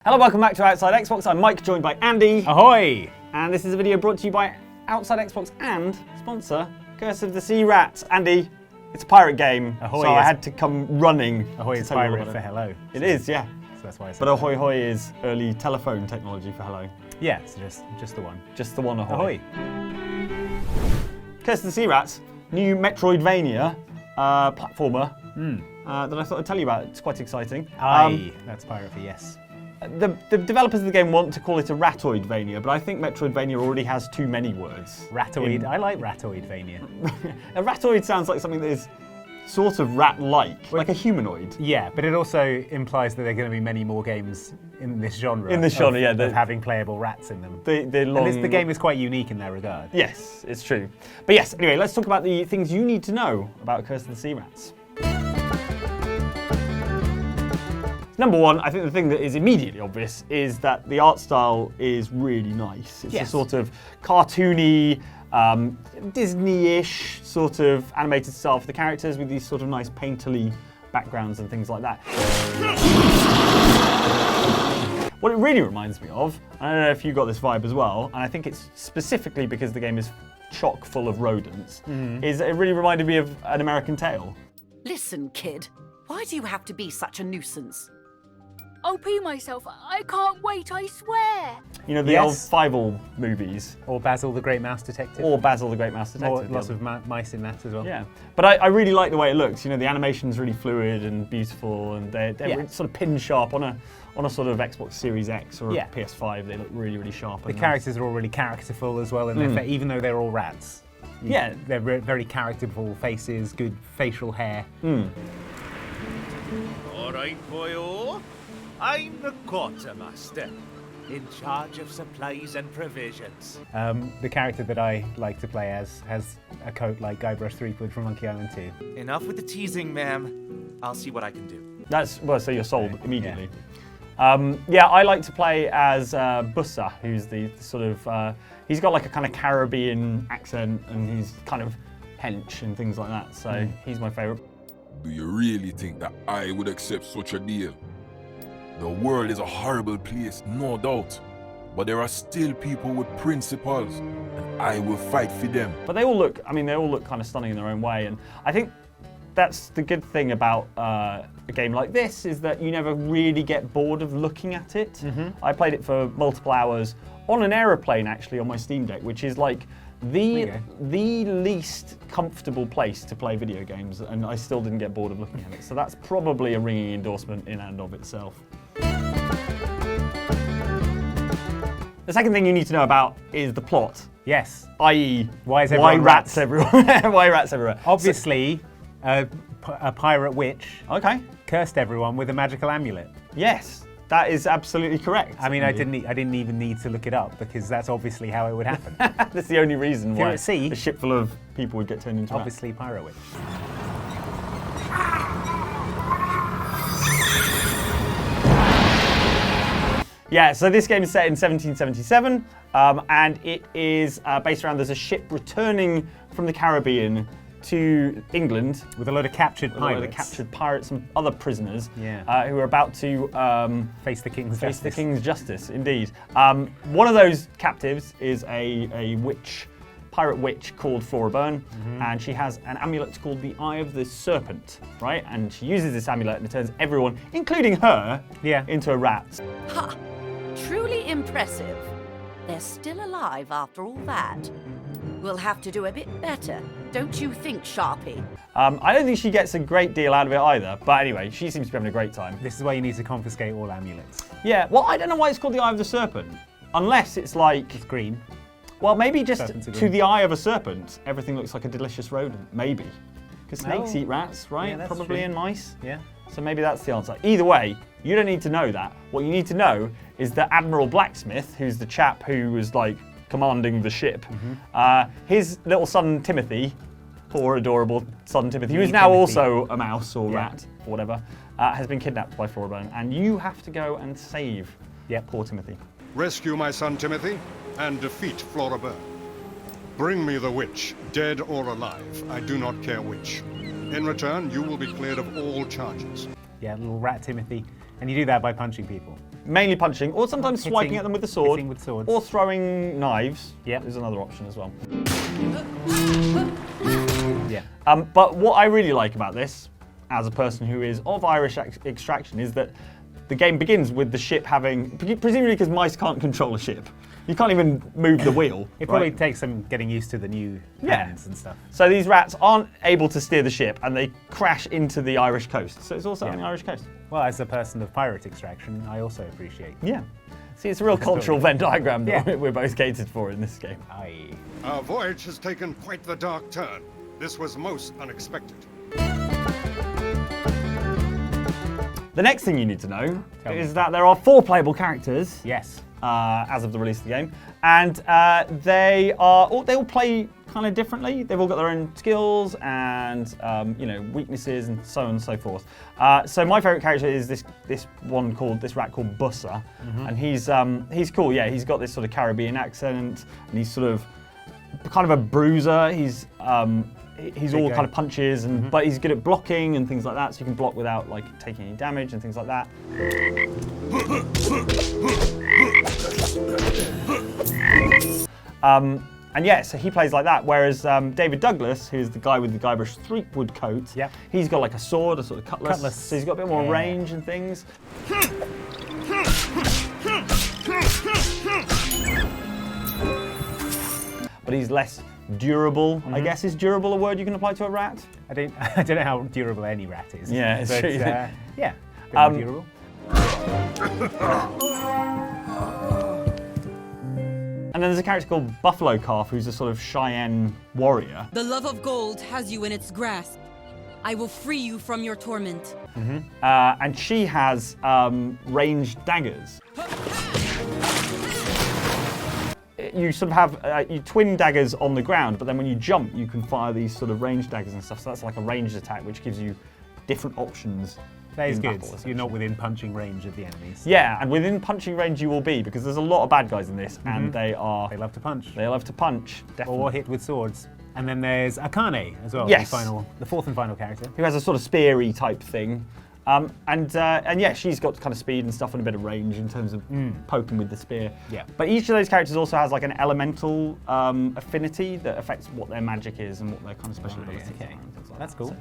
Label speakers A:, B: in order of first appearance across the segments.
A: Hello, welcome back to Outside Xbox. I'm Mike, joined by Andy.
B: Ahoy!
A: And this is a video brought to you by Outside Xbox and sponsor Curse of the Sea Rats. Andy, it's a pirate game,
B: Ahoy,
A: so I had to come running.
B: Ahoy is pirate for hello.
A: It is, yeah.
B: So that's why I said
A: But ahoy hoy is early telephone technology for hello.
B: yeah, so just the one.
A: Just the one ahoy.
B: Ahoy!
A: Curse of the Sea Rats, new Metroidvania platformer that I thought I'd tell you about. It's quite exciting.
B: Aye, that's pirate for yes.
A: The developers of the game want to call it a Ratoidvania, but I think Metroidvania already has too many words.
B: Ratoid, I like Ratoidvania.
A: A ratoid sounds like something that is sort of rat-like, like a humanoid.
B: Yeah, but it also implies that there are going to be many more games in this genre.
A: In this genre, yeah.
B: Of having playable rats in them.
A: The
B: game is quite unique in that regard.
A: Yes, it's true. But yes, anyway, let's talk about the things you need to know about Curse of the Sea Rats. Number one, I think the thing that is immediately obvious is that the art style is really nice. It's a sort of cartoony, Disney-ish sort of animated style for the characters with these sort of nice painterly backgrounds and things like that. What it really reminds me of, I don't know if you got this vibe as well, and I think it's specifically because the game is chock full of rodents, is it really reminded me of An American Tail.
C: Listen, kid, why do you have to be such a nuisance?
D: I'll pee myself. I can't wait, I swear.
A: You know, the old Fievel movies.
B: Or Basil the Great Mouse Detective.
A: Or Basil the Great Mouse Detective.
B: Lots of mice in that as well.
A: Yeah, but I really like the way it looks. You know, the animation's really fluid and beautiful, and they're really sort of pin sharp on a sort of Xbox Series X or a PS5. They look really, really sharp.
B: The characters are all really characterful as well, and even though they're all rats.
A: Yeah.
B: They're very characterful faces, good facial hair.
E: All right, boyo. I'm the quartermaster, in charge of supplies and provisions.
B: The character that I like to play as has a coat like Guybrush Threepwood from Monkey Island 2.
E: Enough with the teasing, ma'am. I'll see what I can do.
A: So you're sold immediately. Yeah, I like to play as Bussa, who's the sort of, he's got like a kind of Caribbean accent and he's kind of hench and things like that, so he's my favourite.
F: Do you really think that I would accept such a deal? The world is a horrible place, no doubt. But there are still people with principles, and I will fight for them.
A: But they all look kind of stunning in their own way, and I think that's the good thing about a game like this, is that you never really get bored of looking at it. I played it for multiple hours on an aeroplane, actually, on my Steam Deck, which is like the least comfortable place to play video games, and I still didn't get bored of looking at it. So that's probably a ringing endorsement in and of itself. The second thing you need to know about is the plot.
B: Yes.
A: I.e.,
B: why rats
A: everywhere? Why rats everywhere?
B: Obviously, a pirate witch
A: Okay.
B: cursed everyone with a magical amulet.
A: Yes, that is absolutely correct.
B: I mean, I didn't even need to look it up because that's obviously how it would happen.
A: That's the only reason
B: you're
A: why
B: at sea,
A: a ship full of people would get turned into rats.
B: obviously pirate witch.
A: Yeah, so this game is set in 1777, and it is based around there's a ship returning from the Caribbean to England
B: With a load of captured
A: with a load
B: pirates.
A: of captured pirates and other prisoners
B: Yeah.
A: who are about to
B: Face the king's
A: face
B: justice.
A: the king's justice, indeed. One of those captives is a witch, pirate witch called Flora Byrne, and she has an amulet called the Eye of the Serpent, right? And she uses this amulet and it turns everyone, including her, into a rat.
C: Ha! Truly impressive. They're still alive after all that. We'll have to do a bit better, don't you think, Sharpie?
A: I don't think she gets a great deal out of it either, but anyway, she seems to be having a great time.
B: This is why you need to confiscate all amulets.
A: Yeah, well, I don't know why it's called the Eye of the Serpent, unless it's like...
B: It's green.
A: Well, maybe just
B: Serpents are
A: to
B: green.
A: the eye of a serpent, everything looks like a delicious rodent, maybe. Because snakes eat rats, right?
B: Yeah, that's
A: Probably,
B: true.
A: and mice.
B: Yeah.
A: So maybe that's the answer. Either way, you don't need to know that. What you need to know is that Admiral Blacksmith, who's the chap who was like commanding the ship, his little son Timothy, poor adorable son Timothy, who is now also a mouse or rat or whatever, has been kidnapped by Flora Byrne, and you have to go and save poor Timothy.
G: Rescue my son Timothy and defeat Flora Byrne. Bring me the witch, dead or alive. I do not care which. In return, you will be cleared of all charges.
B: Yeah, little rat Timothy. And you do that by punching people.
A: mainly punching, or sometimes swiping at them with the sword,
B: hitting with swords.
A: or throwing knives.
B: Yep.
A: Is another option as well.
B: Yeah.
A: But what I really like about this, as a person who is of Irish extraction, is that the game begins with the ship having, presumably because mice can't control a ship. You can't even move the wheel.
B: It probably
A: right?
B: takes some getting used to the new hands and stuff.
A: So these rats aren't able to steer the ship, and they crash into the Irish coast. So it's also on the Irish coast.
B: Well, as a person of pirate extraction, I also appreciate.
A: Yeah. See, it's a real cultural Venn diagram that
B: Yeah.
A: we're both catered for in this game.
B: Aye.
G: Our voyage has taken quite the dark turn. This was most unexpected.
A: The next thing you need to know
B: Tell me.
A: is that there are 4 playable characters.
B: Yes.
A: As of the release of the game, and they all play kind of differently. They've all got their own skills and weaknesses and so on and so forth. So my favourite character is this rat called Busser, and he's cool. Yeah, he's got this sort of Caribbean accent, and he's sort of kind of a bruiser. He's all kind of punches, and but he's good at blocking and things like that. So you can block without like taking any damage and things like that. And yeah, so he plays like that. Whereas David Douglas, who's the guy with the Guybrush Threepwood coat, he's got like a sword, a sort of cutlass. So he's got a bit more range and things. But he's less durable. I guess is durable a word you can apply to a rat?
B: I don't know how durable any rat is.
A: Yeah, it's true.
B: Yeah, a bit more durable.
A: And then there's a character called Buffalo Calf, who's a sort of Cheyenne warrior.
H: The love of gold has you in its grasp. I will free you from your torment.
A: And she has ranged daggers. You sort of have you twin daggers on the ground, but then when you jump, you can fire these sort of ranged daggers and stuff. So that's like a ranged attack, which gives you different options.
B: That is
A: in
B: good.
A: battle,
B: You're not within punching range of the enemies.
A: Yeah, and within punching range you will be, because there's a lot of bad guys in this, and they
B: love to punch.
A: They love to punch, definitely.
B: Or hit with swords. And then there's Akane as well,
A: Yes.
B: the fourth and final character.
A: Who has a sort of speary type thing. And yeah, she's got kind of speed and stuff and a bit of range in terms of poking with the spear.
B: Yeah.
A: But each of those characters also has like an elemental affinity that affects what their magic is and what their kind of special abilities are. And things like
B: That's
A: that.
B: cool.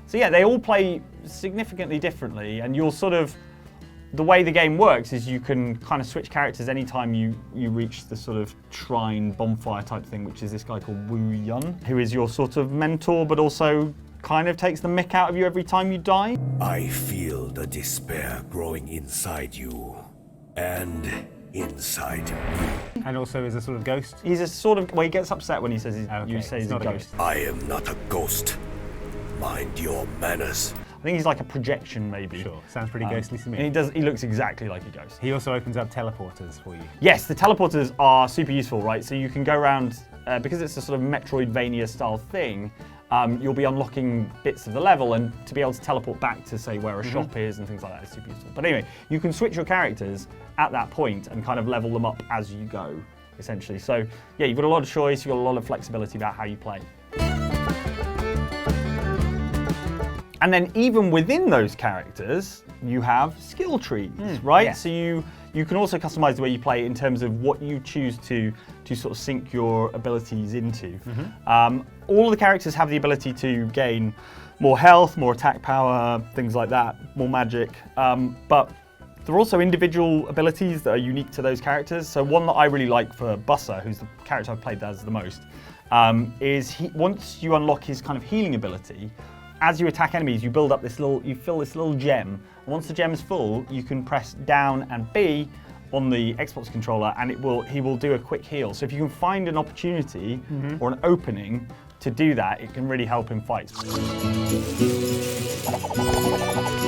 A: So yeah, they all play significantly differently, and you'll sort of, the way the game works is you can kind of switch characters anytime you reach the sort of shrine bonfire type thing, which is this guy called Wu Yun, who is your sort of mentor, but also kind of takes the mick out of you every time you die.
I: I feel the despair growing inside you and inside me.
B: And also is a sort of ghost.
A: He's a sort of, well, he gets upset when he says you say he's a
B: not a
A: ghost.
I: I am not a ghost. Mind your manners.
A: I think he's like a projection, maybe.
B: Sure, sounds pretty ghostly to me.
A: And he looks exactly like a ghost.
B: He also opens up teleporters for you.
A: Yes, the teleporters are super useful, right? So you can go around, because it's a sort of Metroidvania style thing, you'll be unlocking bits of the level, and to be able to teleport back to, say, where a shop is and things like that is super useful. But anyway, you can switch your characters at that point and kind of level them up as you go, essentially. So yeah, you've got a lot of choice, you've got a lot of flexibility about how you play. And then even within those characters, you have skill trees, right?
B: yeah.
A: So you can also customize the way you play in terms of what you choose to sort of sink your abilities into. All of the characters have the ability to gain more health, more attack power, things like that, more magic. But there are also individual abilities that are unique to those characters. So one that I really like for Busser, who's the character I've played as the most, is once you unlock his kind of healing ability, as you attack enemies, you build up you fill this little gem. And once the gem is full, you can press down and B on the Xbox controller, and he will do a quick heal. So if you can find an opportunity or an opening to do that, it can really help in fights.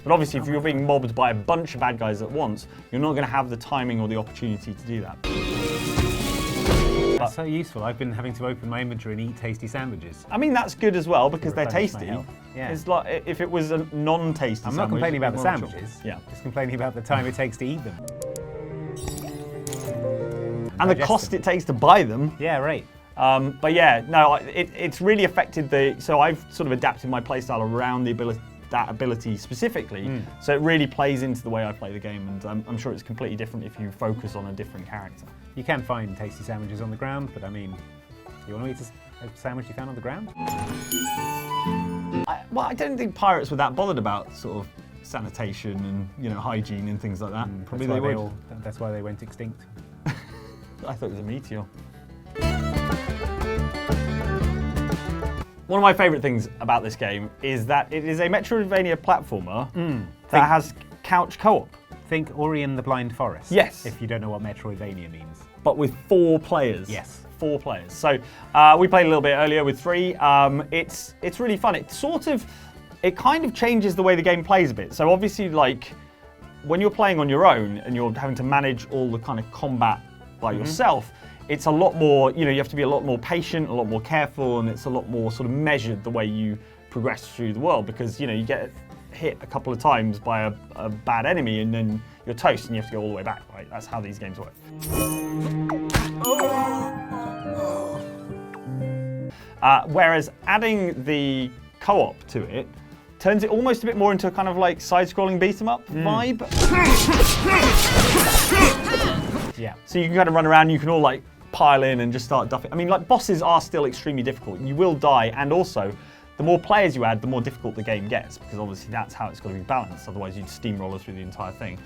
A: But obviously, if you're being mobbed by a bunch of bad guys at once, you're not going to have the timing or the opportunity to do that.
B: That's so useful. I've been having to open my inventory and eat tasty sandwiches.
A: I mean, that's good as well because they're
B: replenish my
A: tasty.
B: health. Yeah.
A: It's like if it was a non-tasty
B: I'm
A: sandwich.
B: not complaining about the
A: it'd be more of a
B: sandwiches.
A: chore. Yeah.
B: Just complaining about the time it takes to eat them.
A: And the
B: digest
A: cost
B: them.
A: it takes to buy them.
B: Yeah, right.
A: But yeah, no, it's really affected so I've sort of adapted my playstyle around the ability that ability specifically. So it really plays into the way I play the game, and I'm sure it's completely different if you focus on a different character.
B: You can find tasty sandwiches on the ground, but I mean, you want to eat a sandwich you found on the ground?
A: Well, I don't think pirates were that bothered about sort of sanitation and, you know, hygiene and things like that. Probably they would.
B: That's why they went extinct.
A: I thought it was a meteor. One of my favourite things about this game is that it is a Metroidvania platformer that has couch co-op.
B: Think Ori and the Blind Forest.
A: Yes.
B: If you don't know what Metroidvania means.
A: But with 4 players.
B: Yes.
A: 4 players. So we played a little bit earlier with 3. It's really fun. It kind of changes the way the game plays a bit. So obviously, like, when you're playing on your own and you're having to manage all the kind of combat by yourself, it's a lot more, you know, you have to be a lot more patient, a lot more careful, and it's a lot more sort of measured the way you progress through the world, because, you know, you get hit a couple of times by a bad enemy and then you're toast and you have to go all the way back, right? That's how these games work. Whereas adding the co-op to it turns it almost a bit more into a kind of like side-scrolling beat-em-up vibe.
B: Yeah.
A: So you can kind of run around, you can all like pile in and just start duffing. I mean, like, bosses are still extremely difficult. You will die, and also, the more players you add, the more difficult the game gets, because obviously that's how it's got to be balanced, otherwise you'd steamroller through the entire thing.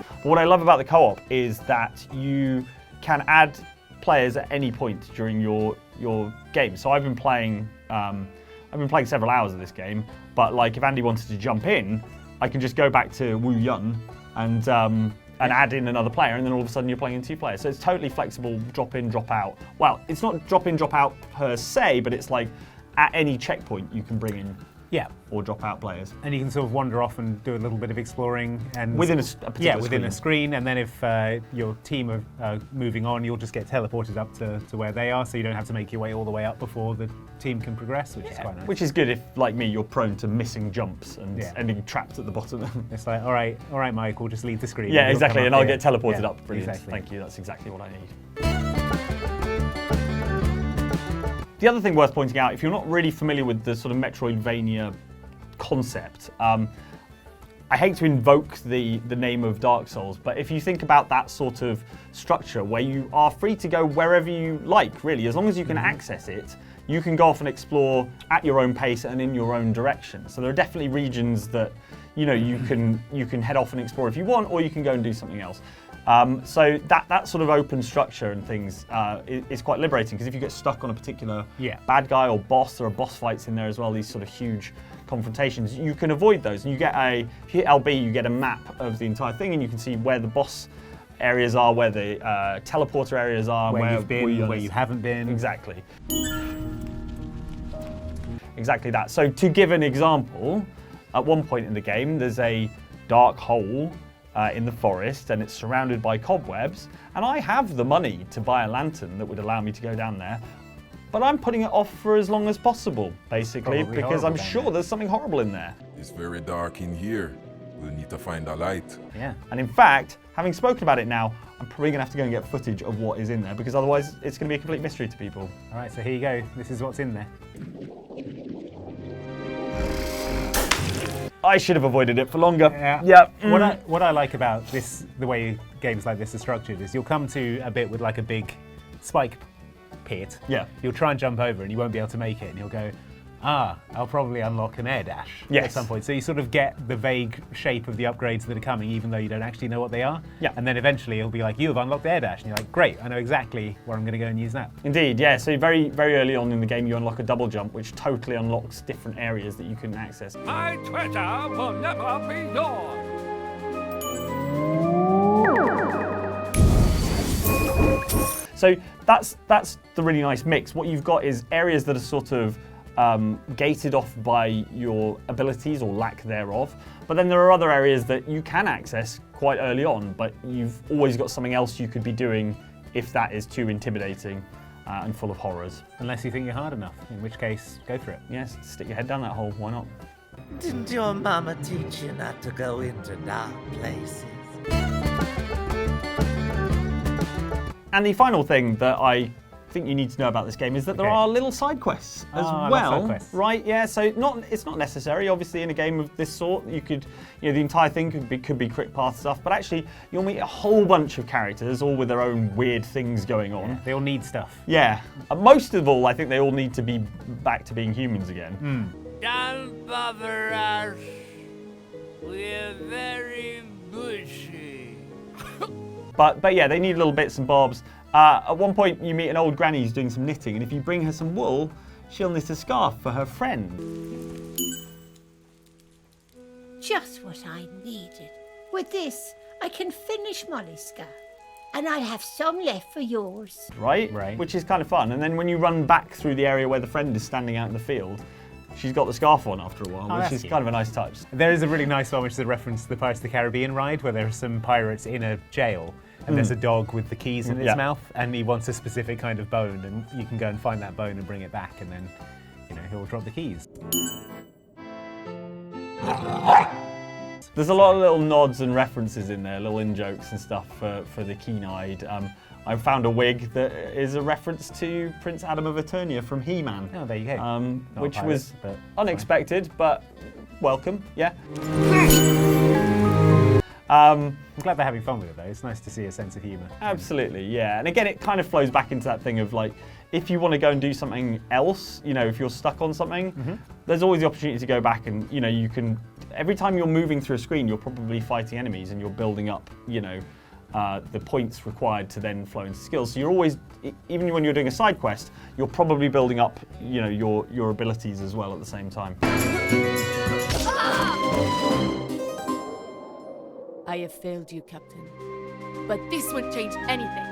A: But what I love about the co-op is that you can add players at any point during your game. So I've been playing several hours of this game, but like if Andy wanted to jump in, I can just go back to Wu Yun and add in another player, and then all of a sudden you're playing in 2 players. So it's totally flexible, drop in, drop out. Well, it's not drop in, drop out per se, but it's like at any checkpoint you can bring in or drop out players.
B: And you can sort of wander off and do a little bit of exploring. And
A: within a particular
B: within a screen, and then if your team are moving on, you'll just get teleported up to where they are, so you don't have to make your way all the way up before the team can progress, which is quite nice.
A: Which is good if, like me, you're prone to missing jumps and ending trapped at the bottom.
B: It's like, all right, Mike, we'll just leave the screen.
A: Yeah, exactly, and I'll get teleported
B: Yeah,
A: up. Brilliant.
B: exactly.
A: Thank you, that's exactly what I need. The other thing worth pointing out, if you're not really familiar with the sort of Metroidvania concept, I hate to invoke the name of Dark Souls, but if you think about that sort of structure where you are free to go wherever you like, really, as long as you can access it, you can go off and explore at your own pace and in your own direction. So there are definitely regions that, you know, you can head off and explore if you want, or you can go and do something else. So that sort of open structure and things is quite liberating, because if you get stuck on a particular bad guy or boss, there are boss fights in there as well, these sort of huge confrontations, you can avoid those. And you get if you hit LB, you get a map of the entire thing, and you can see where the boss areas are, where the teleporter areas are,
B: where you've been, where you haven't been.
A: Exactly. Exactly that. So to give an example, at one point in the game, there's a dark hole in the forest, and it's surrounded by cobwebs, and I have the money to buy a lantern that would allow me to go down there, but I'm putting it off for as long as possible, basically, because I'm sure there's something horrible in there.
F: It's very dark in here. We'll need to find a light.
B: Yeah.
A: And in fact, having spoken about it now, I'm probably going to have to go and get footage of what is in there, because otherwise it's going to be a complete mystery to people.
B: All right, so here you go. This is what's in there.
A: I should have avoided it for longer.
B: Yeah. What I like about this, the way games like this are structured, is you'll come to a bit with like a big spike pit.
A: Yeah.
B: You'll try and jump over and you won't be able to make it, and you'll go, I'll probably unlock an air dash at some point. So you sort of get the vague shape of the upgrades that are coming, even though you don't actually know what they are.
A: Yeah.
B: And then eventually it'll be like, you have unlocked air dash. And you're like, great, I know exactly where I'm going to go and use that.
A: Indeed, yeah. So very, very early on in the game, you unlock a double jump, which totally unlocks different areas that you can access.
J: My treasure will never be yours.
A: So that's the really nice mix. What you've got is areas that are sort of gated off by your abilities or lack thereof. But then there are other areas that you can access quite early on, but you've always got something else you could be doing if that is too intimidating and full of horrors.
B: Unless you think you're hard enough, in which case, go for it.
A: Yes, stick your head down that hole, why not?
K: Didn't your mama teach you not to go into dark places?
A: And the final thing that I think you need to know about this game is that there are little side quests as
B: I love
A: well,
B: side quests.
A: right? Yeah, so it's not necessary. Obviously, in a game of this sort, you could, the entire thing could be quick path stuff. But actually, you'll meet a whole bunch of characters, all with their own weird things going on.
B: Yeah, they all need stuff.
A: Yeah, most of all, I think they all need to be back to being humans again.
J: Don't bother us. We're very busy.
A: But yeah, they need little bits and bobs. At one point, you meet an old granny who's doing some knitting, and if you bring her some wool, she'll knit a scarf for her friend.
L: Just what I needed. With this, I can finish Molly's scarf, and I'll have some left for yours.
A: Right?
B: Right.
A: Which is kind of fun. And then when you run back through the area where the friend is standing out in the field, she's got the scarf on after a while, which is kind of a nice touch.
B: There is a really nice one, which is a reference to the Pirates of the Caribbean ride, where there are some pirates in a jail, and there's a dog with the keys in its mouth, and he wants a specific kind of bone, and you can go and find that bone and bring it back, and then, he'll drop the keys.
A: There's a lot of little nods and references in there, little in-jokes and stuff for the keen-eyed. I found a wig that is a reference to Prince Adam of Eternia from He-Man.
B: Oh, there you go.
A: Which was unexpected, but welcome, yeah.
B: I'm glad they're having fun with it, though. It's nice to see a sense of humour.
A: Absolutely, yeah. And again, it kind of flows back into that thing of like, if you want to go and do something else, if you're stuck on something, there's always the opportunity to go back and, you can, every time you're moving through a screen, you're probably fighting enemies and you're building up, the points required to then flow into skills. So you're always, even when you're doing a side quest, you're probably building up, your abilities as well at the same time.
D: I have failed you, Captain. But this won't change anything.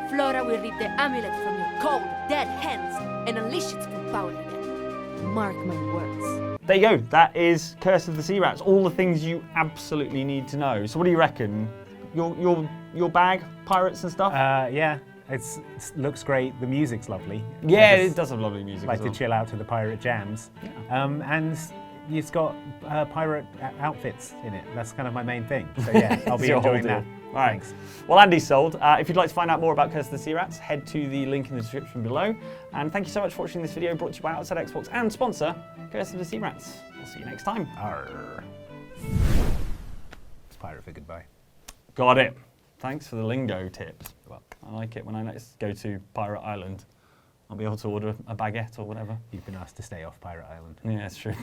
D: Flora will rip the amulet from your cold, dead hands and unleash its full power again. Mark my words.
A: There you go. That is Curse of the Sea Rats. All the things you absolutely need to know. So what do you reckon? Your bag, pirates and stuff?
B: Yeah. It looks great. The music's lovely.
A: Yeah, it does have lovely music.
B: Like to chill out to the pirate jams. Yeah. And it's got pirate outfits in it. That's kind of my main thing. So yeah, I'll be enjoying that.
A: All right. Thanks. Well, Andy's sold. If you'd like to find out more about Curse of the Sea Rats, head to the link in the description below. And thank you so much for watching this video brought to you by Outside Xbox and sponsor Curse of the Sea Rats. We'll see you next time.
B: Arr. It's pirate for goodbye.
A: Got it. Thanks for the lingo tips. I like it when I next go to Pirate Island. I'll be able to order a baguette or whatever.
B: You've been asked to stay off Pirate Island.
A: Yeah, that's true.